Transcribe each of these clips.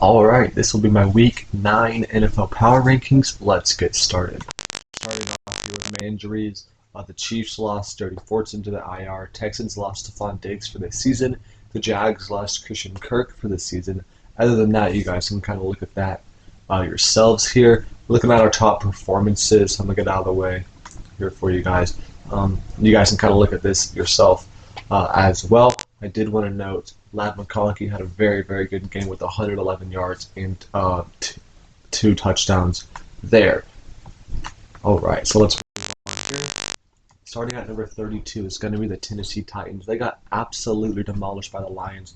Alright, this will be my Week 9 NFL Power Rankings. Let's get started. Starting off here with my injuries, the Chiefs lost Jody Fortson to the IR, Texans lost Stephon Diggs for the season, the Jags lost Christian Kirk for the season. Other than that, you guys can kind of look at that yourselves here. Looking at our top performances, I'm going to get out of the way here for you guys. You guys can kind of look at this yourself as well. I did want to note Ladd McConkey had a very, very good game with 111 yards and two touchdowns there. All right, so let's move on here. Starting at number 32 is going to be the Tennessee Titans. They got absolutely demolished by the Lions,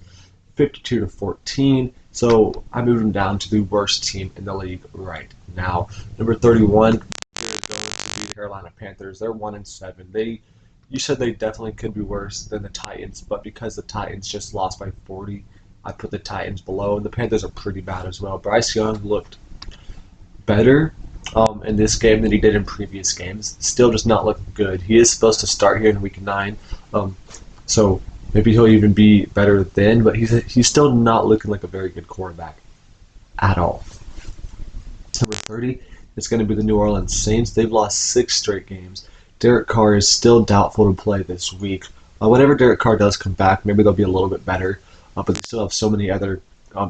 52-14. So I moved them down to the worst team in the league right now. Number 31 is going to be the Carolina Panthers. They're 1-7. You said they definitely could be worse than the Titans, but because the Titans just lost by 40, I put the Titans below. And the Panthers are pretty bad as well. Bryce Young looked better in this game than he did in previous games. Still does not look good. He is supposed to start here in Week 9, so maybe he'll even be better then, but he's still not looking like a very good quarterback at all. Number 30 is going to be the New Orleans Saints. They've lost 6 straight games. Derek Carr is still doubtful to play this week. Whenever Derek Carr does come back, maybe they'll be a little bit better, but they still have so many other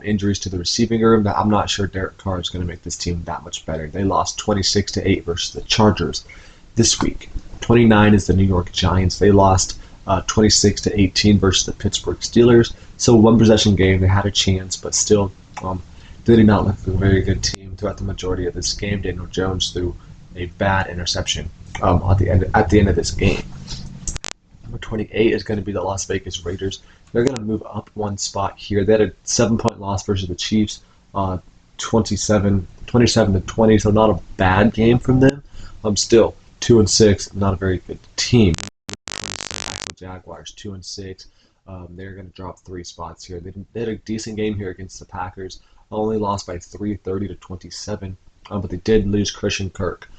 injuries to the receiving room that I'm not sure Derek Carr is going to make this team that much better. They lost 26-8 versus the Chargers this week. 29 is the New York Giants. They lost 26-18 versus the Pittsburgh Steelers. So one possession game, they had a chance, but still they did not look like a very good team throughout the majority of this game. Daniel Jones threw a bad interception at the end of this game. Number 28 is going to be the Las Vegas Raiders. They're going to move up one spot here. They had a 7-point loss versus the Chiefs, 27-20, so not a bad game from them. Still 2-6, not a very good team. Jaguars 2-6. They're going to drop 3 spots here. They had a decent game here against the Packers. Only lost by 30-27, but they did lose Christian Kirk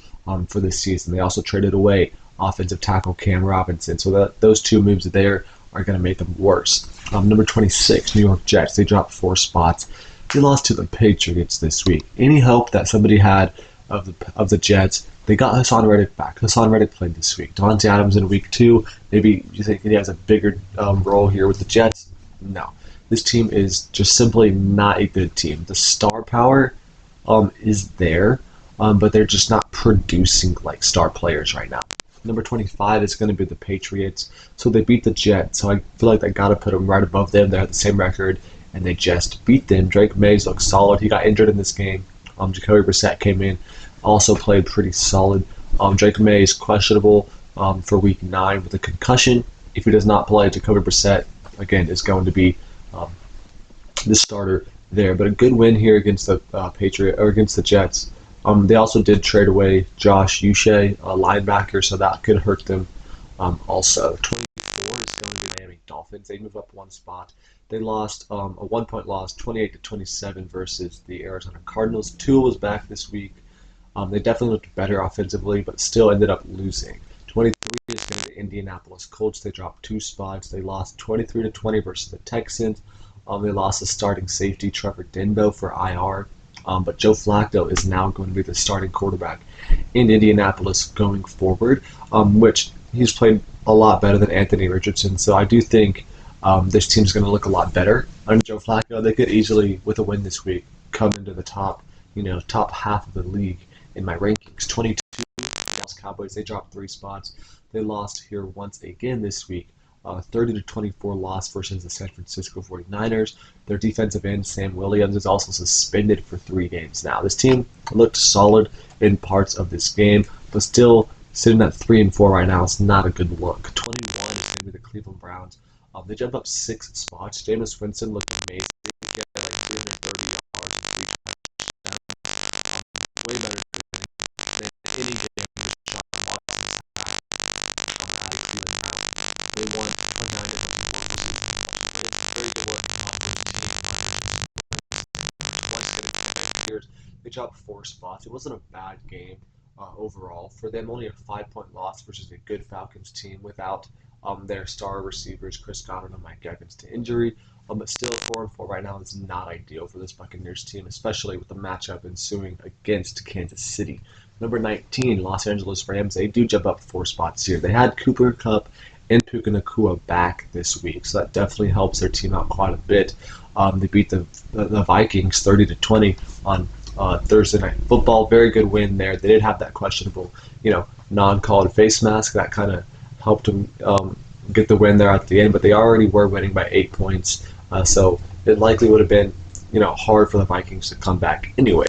for this season. They also traded away offensive tackle Cam Robinson, so those 2 moves there are going to make them worse. Number 26, New York Jets. They dropped 4 spots. They lost to the Patriots this week. Any hope that somebody had of the Jets? They got Hassan Reddick back. Hassan Reddick played this week. Davante Adams in week 2. Maybe you think he has a bigger role here with the Jets? No. This team is just simply not a good team. The star power is there, but they're just not producing like star players right now. Number 25 is going to be the Patriots. So they beat the Jets. So I feel like they got to put them right above them. They have the same record, and they just beat them. Drake Mays looks solid. He got injured in this game. Jacoby Brissett came in, also played pretty solid. Drake May is questionable for Week 9 with a concussion. If he does not play, Jacoby Brissett, again, is going to be the starter there. But a good win here against the against the Jets. They also did trade away Josh Uche, a linebacker, so that could hurt them also. 24 is going to be Miami Dolphins. They move up one spot. They lost a 1-point loss, 28-27 versus the Arizona Cardinals. Tua was back this week. They definitely looked better offensively, but still ended up losing. 23 is going to be Indianapolis Colts. They dropped 2 spots. They lost 23-20 versus the Texans. They lost the starting safety, Trevor Denbo, for IR. But Joe Flacco is now going to be the starting quarterback in Indianapolis going forward, which he's played a lot better than Anthony Richardson. So I do think this team's going to look a lot better under Joe Flacco. They could easily, with a win this week, come into the top half of the league in my rankings. 22, Dallas Cowboys. They dropped 3 spots. They lost here once again this week. 30-24 loss versus the San Francisco 49ers. Their defensive end, Sam Williams, is also suspended for 3 games now. This team looked solid in parts of this game, but still sitting at 3-4 right now is not a good look. 21 is going to be the Cleveland Browns. They jumped up 6 spots. Jameis Winston looked amazing. He had like $330 way better than any game. They won 9 They dropped 4 spots. It wasn't a bad game overall for them. Only a 5-point loss versus a good Falcons team without their star receivers, Chris Godwin and Mike Evans, to injury. But still, 4-4 right now is not ideal for this Buccaneers team, especially with the matchup ensuing against Kansas City. Number 19, Los Angeles Rams. They do jump up 4 spots here. They had Cooper Kupp and Puka Nacua back this week, so that definitely helps their team out quite a bit. They beat the Vikings 30-20 on Thursday Night Football. Very good win there. They did have that questionable, non-called face mask that kind of helped them get the win there at the end, but they already were winning by 8 points. So it likely would have been, hard for the Vikings to come back anyway.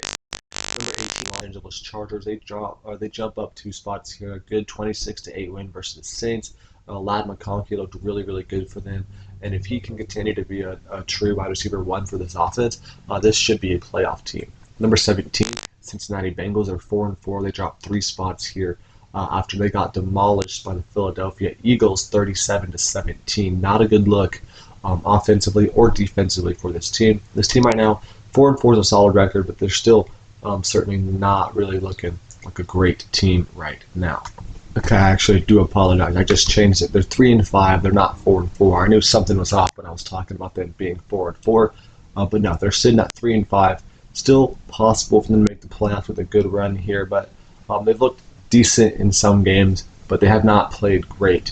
Number 18, Los Angeles Chargers. They jump up 2 spots here. A good 26-8 win versus the Saints. Ladd McConkey looked really, really good for them, and if he can continue to be a true wide receiver 1 for this offense, this should be a playoff team. Number 17, Cincinnati Bengals are 4-4. They dropped 3 spots here after they got demolished by the Philadelphia Eagles 37-17. Not a good look offensively or defensively for this team. This team right now, 4-4 is a solid record, but they're still certainly not really looking like a great team right now. Okay, I actually do apologize. I just changed it. They're 3-5. They're not 4-4. I knew something was off when I was talking about them being 4-4, but no, they're sitting at 3-5. Still possible for them to make the playoffs with a good run here, but they've looked decent in some games, but they have not played great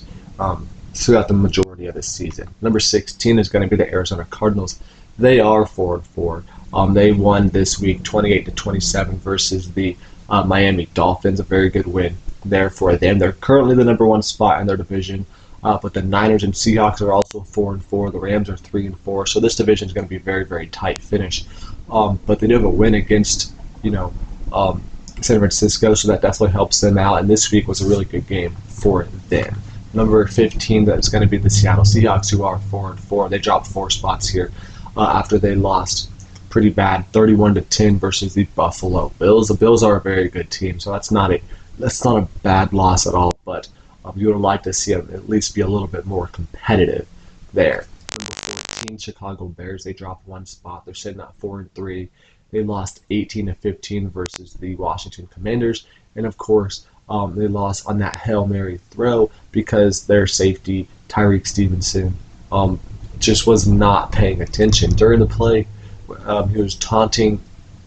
throughout the majority of the season. Number 16 is going to be the Arizona Cardinals. They are 4-4. They won this week 28-27 versus the Miami Dolphins. A very good win there for them. They're currently the number 1 spot in their division, but the Niners and Seahawks are also 4-4. The Rams are 3-4. So this division is going to be a very, very tight finish. But they do have a win against, San Francisco, so that definitely helps them out. And this week was a really good game for them. Number 15, that's going to be the Seattle Seahawks, who are 4-4. They dropped 4 spots here after they lost pretty bad, 31-10 versus the Buffalo Bills. The Bills are a very good team, so that's not a bad loss at all. But you would like to see them at least be a little bit more competitive there. Number 14, Chicago Bears. They dropped 1 spot. They're sitting at 4-3. They lost 18-15 versus the Washington Commanders, and of course, they lost on that Hail Mary throw because their safety, Tyreek Stevenson, just was not paying attention during the play. He was taunting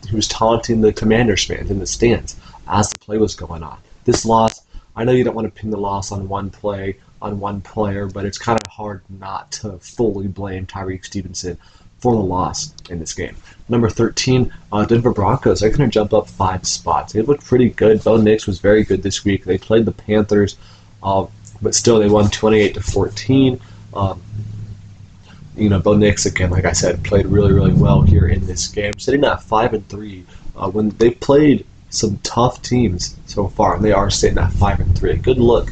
the Commanders fans in the stands as the play was going on. This loss, I know you don't want to pin the loss on one play, on one player, but it's kind of hard not to fully blame Tyreek Stevenson for the loss in this game. Number 13, Denver Broncos. They're going to jump up 5 spots. They looked pretty good. Bo Nix was very good this week. They played the Panthers, but still they won 28-14. Bo Nix, again, like I said, played really, really well here in this game, sitting at 5-3. When they've played some tough teams so far, and they are sitting at 5-3. Good look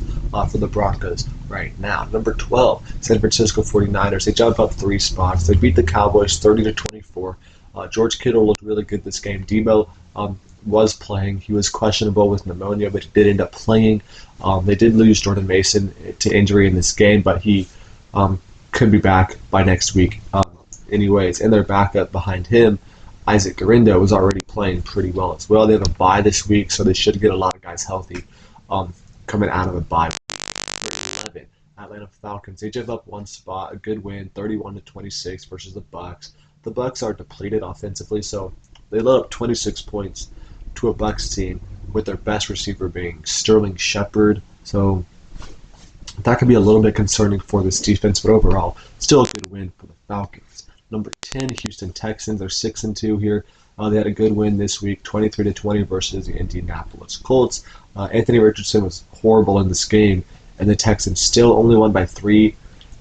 for the Broncos right now. Number 12, San Francisco 49ers. They jump up 3 spots. They beat the Cowboys 30-24. George Kittle looked really good this game. Debo was playing. He was questionable with pneumonia, but he did end up playing. They did lose Jordan Mason to injury in this game, but he could be back by next week anyways. And their backup behind him, Isaac Guerendo, was already playing pretty well as well. They have a bye this week, so they should get a lot of guys healthy coming out of the bye. 11, Atlanta Falcons. They give up 1 spot, a good win, 31-26 versus the Bucks. The Bucks are depleted offensively, so they let up 26 points to a Bucks team with their best receiver being Sterling Shepard. So that could be a little bit concerning for this defense, but overall, still a good win for the Falcons. Number 10, Houston Texans. They're 6-2 here. They had a good win this week, 23-20 versus the Indianapolis Colts. Anthony Richardson was horrible in this game, and the Texans still only won by 3.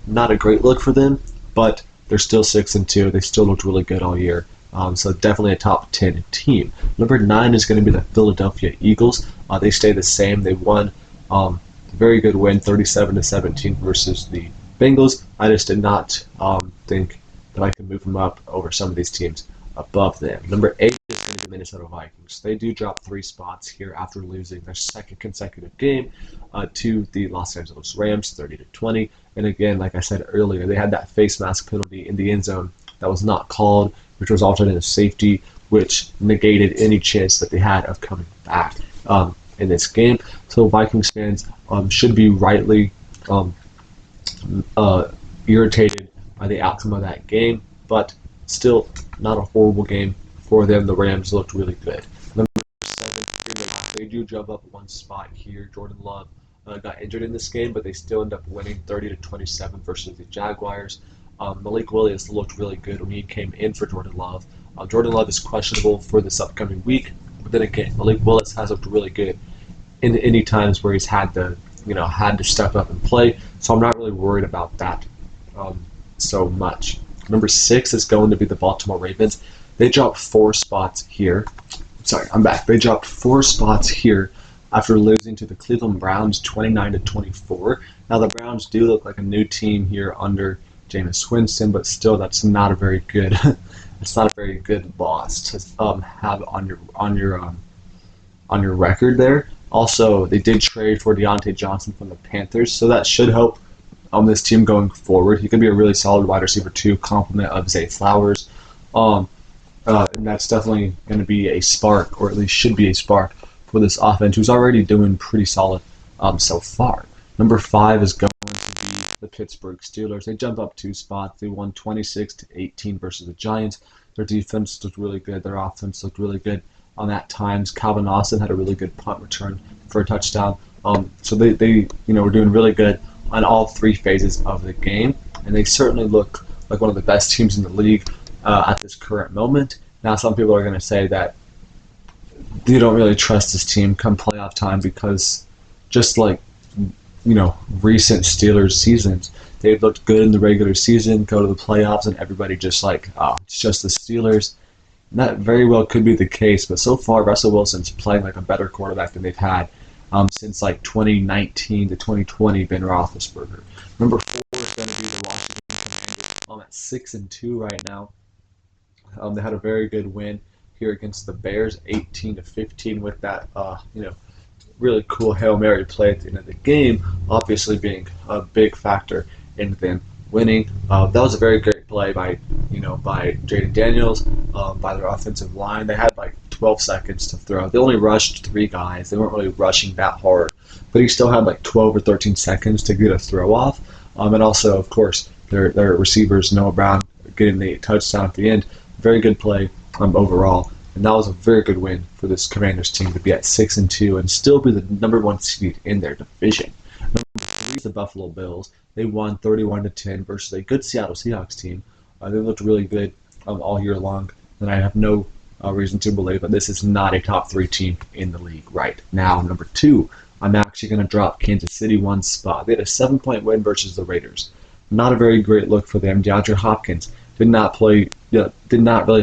Not a great look for them, but they're still 6-2. They still looked really good all year. So definitely a top 10 team. Number 9 is going to be the Philadelphia Eagles. They stay the same. They won very good win, 37-17 versus the Bengals. I just did not think that I could move them up over some of these teams above them. Number 8 is going to be the Minnesota Vikings. They do drop 3 spots here after losing their second consecutive game to the Los Angeles Rams, 30-20. And again, like I said earlier, they had that face mask penalty in the end zone that was not called, which resulted in a safety, which negated any chance that they had of coming back in this game. So Vikings fans should be rightly uh, irritated by the outcome of that game, but still not a horrible game for them. The Rams looked really good. Number 7, they do jump up one spot here. Jordan Love got injured in this game, but they still end up winning 30-27 versus the Jaguars. Malik Willis looked really good when he came in for Jordan Love. Jordan Love is questionable for this upcoming week, but then again, Malik Willis has looked really good in any times where he's had to step up and play. So I'm not really worried about that so much. Number 6 is going to be the Baltimore Ravens. They dropped 4 spots here. Sorry, I'm back. They dropped 4 spots here after losing to the Cleveland Browns 29-24. Now the Browns do look like a new team here under Jameis Winston, but still that's not a very good it's not a very good loss to have on your record there. Also, they did trade for Deontay Johnson from the Panthers, so that should help this team going forward. He could be a really solid wide receiver too, complement of Zay Flowers. And that's definitely going to be a spark, or at least should be a spark, for this offense, who's already doing pretty solid so far. Number 5 is going to be the Pittsburgh Steelers. They jump up 2 spots. They won 26-18 versus the Giants. Their defense looked really good. Their offense looked really good on at times. Calvin Austin had a really good punt return for a touchdown. So they were doing really good on all 3 phases of the game, and they certainly look like one of the best teams in the league at this current moment. Now, some people are going to say that you don't really trust this team come playoff time because just like recent Steelers seasons, they've looked good in the regular season, go to the playoffs, and everybody just like, oh, it's just the Steelers. And that very well could be the case, but so far Russell Wilson's playing like a better quarterback than they've had since like 2019 to 2020 Ben Roethlisberger. Number 4 is going to be the Washington Commanders. At 6-2 right now. They had a very good win here against the Bears, 18-15, with that really cool Hail Mary play at the end of the game, obviously being a big factor in them winning. That was a very great play by Jaden Daniels, by their offensive line. They had like 12 seconds to throw. They only rushed 3 guys. They weren't really rushing that hard, but he still had like 12 or 13 seconds to get a throw off. And also, of course, their receivers, Noah Brown, getting the touchdown at the end. Very good play overall. And that was a very good win for this Commanders team to be at 6-2 and still be the number 1 seed in their division. Number 3 is the Buffalo Bills. They won 31-10 versus a good Seattle Seahawks team. They looked really good all year long, and I have no reason to believe that this is not a top 3 team in the league right now. Number 2, I'm actually going to drop Kansas City 1 spot. They had a 7-point win versus the Raiders. Not a very great look for them. DeAndre Hopkins did not really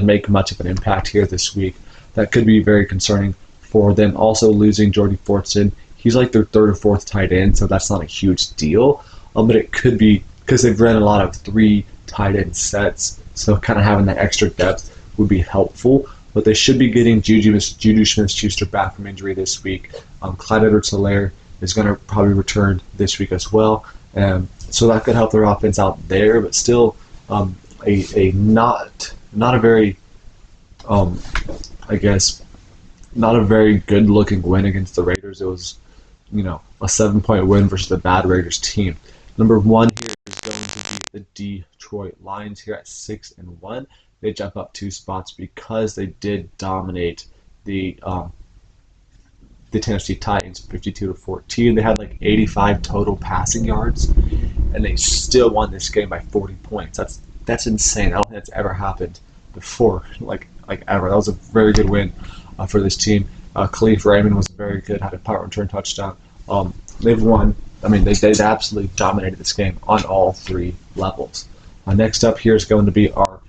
make much of an impact here this week. That could be very concerning for them. Also losing Jordy Fortson. He's like their 3rd or 4th tight end, so that's not a huge deal. But it could be because they've run a lot of 3 tight end sets, so kind of having that extra depth would be helpful. But they should be getting Juju Smith-Schuster back from injury this week. Clyde Edwards-Helaire is going to probably return this week as well. So that could help their offense out there, but still a not a very not a very good looking win against the Raiders. It was a 7-point win versus the bad Raiders team. Number 1 here is going to be the Detroit Lions here at 6-1. They jump up 2 spots because they did dominate the Tennessee Titans 52-14. They had like 85 total passing yards, and they still won this game by 40 points. That's insane. I don't think that's ever happened before, like ever. That was a very good win for this team. Khalif Raymond was very good, had a punt return touchdown. They've won. I mean, they absolutely dominated this game on all 3 levels. Next up here is going to be our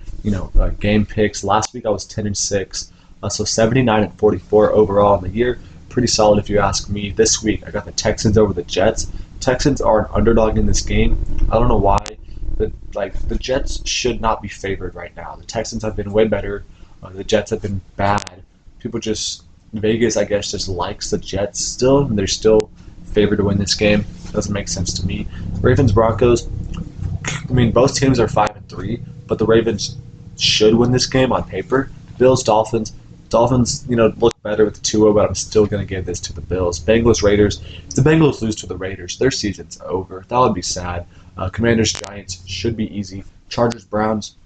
game picks. Last week I was 10-6, so 79-44 overall in the year. Pretty solid if you ask me. This week I got the Texans over the Jets. Texans are an underdog in this game. I don't know why. The Jets should not be favored right now. The Texans have been way better. The Jets have been bad. Vegas, I guess, just likes the Jets still, and they're still favored to win this game. Doesn't make sense to me. Ravens, Broncos. I mean, both teams are 5-3, but the Ravens should win this game on paper. Bills, Dolphins. Dolphins, look better with the 2-0, but I'm still going to give this to the Bills. Bengals, Raiders. If the Bengals lose to the Raiders, their season's over. That would be sad. Commanders Giants should be easy. Chargers Browns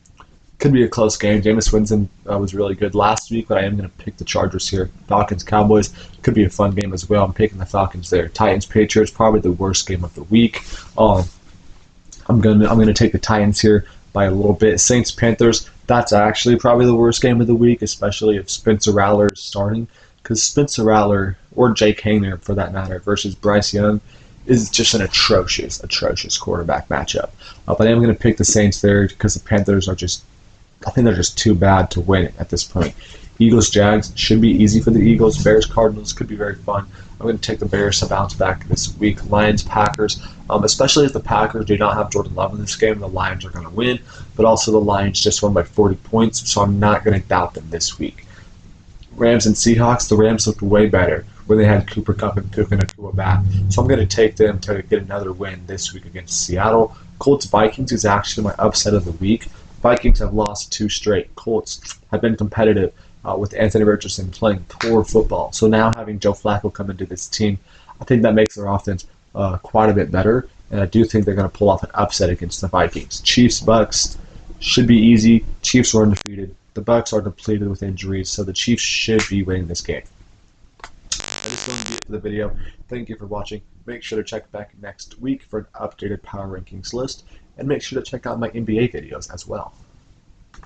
could be a close game. Jameis Winston was really good last week, but I am going to pick the Chargers here. Falcons Cowboys could be a fun game as well. I'm picking the Falcons there. Titans Patriots probably the worst game of the week. I'm gonna take the Titans here by a little bit. Saints Panthers, that's actually probably the worst game of the week, especially if Spencer Rattler is starting, because Spencer Rattler or Jake Haener for that matter versus Bryce Young is just an atrocious quarterback matchup. But I am going to pick the Saints there because the Panthers are I think they're just too bad to win at this point. Eagles Jags should be easy for the Eagles. Bears Cardinals could be very fun. I'm going to take the Bears to bounce back this week. Lions Packers, especially if the Packers do not have Jordan Love in this game, the Lions are going to win. But also the Lions just won by 40 points, so I'm not going to doubt them this week. Rams and Seahawks, the Rams looked way better when they had Cooper Kupp and Puka Nacua back. So I'm going to take them to get another win this week against Seattle. Colts Vikings is actually my upset of the week. Vikings have lost 2 straight. Colts have been competitive with Anthony Richardson playing poor football. So now having Joe Flacco come into this team, I think that makes their offense quite a bit better. And I do think they're going to pull off an upset against the Vikings. Chiefs Bucks should be easy. Chiefs are undefeated. The Bucks are depleted with injuries, so the Chiefs should be winning this game. That is going to be it for the video. Thank you for watching. Make sure to check back next week for an updated power rankings list, and make sure to check out my NBA videos as well.